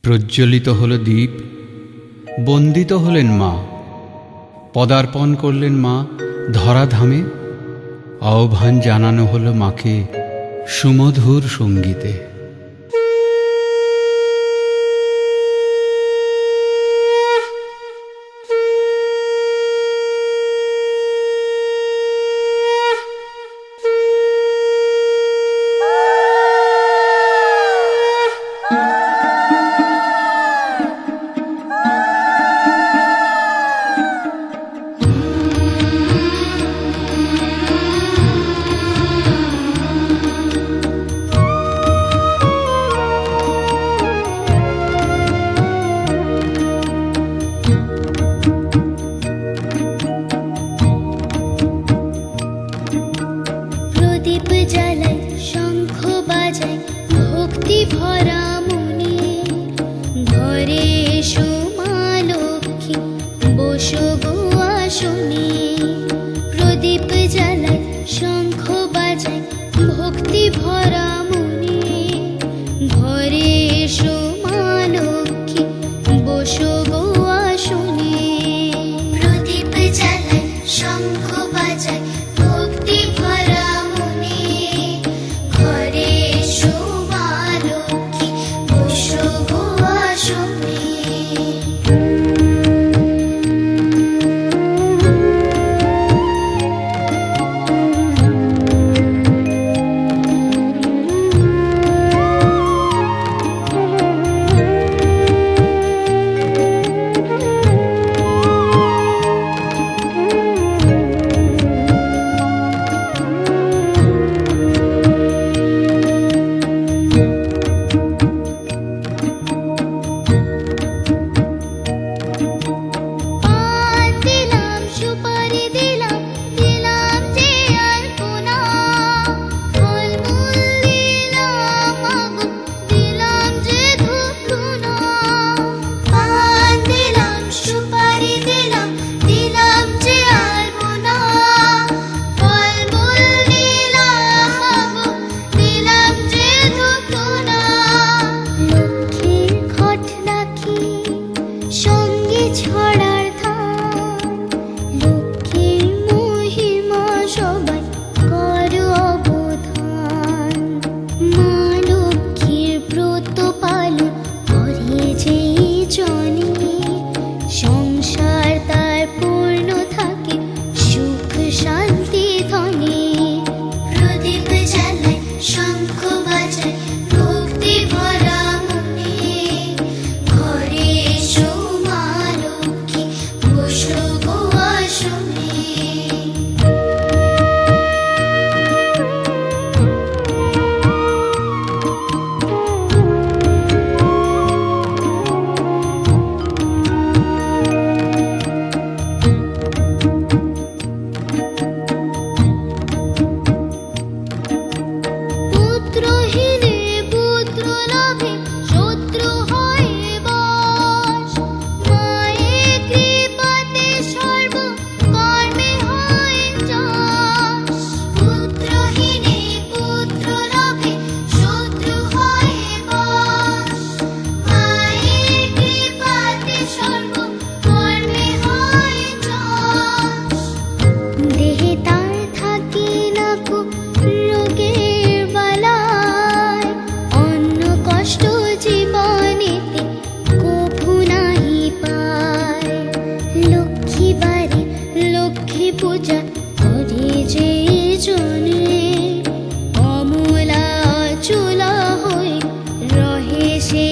প্রজ্জ্বলিত হল দীপ, বন্দিত হলেন মা, পদার্পণ করলেন মা ধরাধামে। আহ্বান জানানো হলো মাকে সুমধুর সঙ্গীতে। প্রদীপ জ্বালাই, শঙ্খ বাজাই, ভক্তি ভরা মনে। ঘরে এসো মা লক্ষ্মী, বসো গো আসনে। প্রদীপ জ্বালাই, শঙ্খ বাজাই, ভক্তি ভরা মনে। ঘরে এসো মা লক্ষ্মী, বসো গো আসনে। প্রদীপ জ্বালাই, শঙ্খ বাজাই, ভক্তি ভরা মনে। ঘরে এসো মা লক্ষ্মী, বসো গো আসনে। পান দিলাম, সুপারি দিলাম, দিলাম যে আলপনা। ফলমূল দিলাম মাগো, দিলাম যে ধূপধুনা। পান দিলাম, সুপারি দিলাম, দিলাম যে আলপনা। ফলমূল দিলাম মাগো, দিলাম যে ধূপধুনা। লক্ষ্মীর ঘট রাখি, সঙ্গে ছড়ার ধান। লক্ষ্মীর মহিমা সবাই করো অবধান। মা লক্ষ্মীর ব্রত পালন করে যে জনে, সংসার তার পূর্ণ থাকে সুখ শান্তি ধনে। প্রদীপ জ্বালাই, শঙ্খ বাজাই, ভক্তি ভরা মনে। ঘরে এসো মা লক্ষ্মী, বসো গো আসনে। পুত্রহীনে পুত্র লাভে শত্রু হয় বশ। মায়ের কৃপাতে সর্ব কর্মে হয় যশ। পুত্রহীনে পুত্র লাভে শত্রু হয় বশ। মায়ের কৃপাতে সর্ব কর্মে হয় যশ। দেহে তার থাকে না কো রোগের বালাই। অন্য কষ্ট জীবনেতে কভু নাহি পায়। লক্ষ্মী বাড়ি, লক্ষ্মী পূজা করে যে জনে। অমলা চুলা হয়ে রহে সে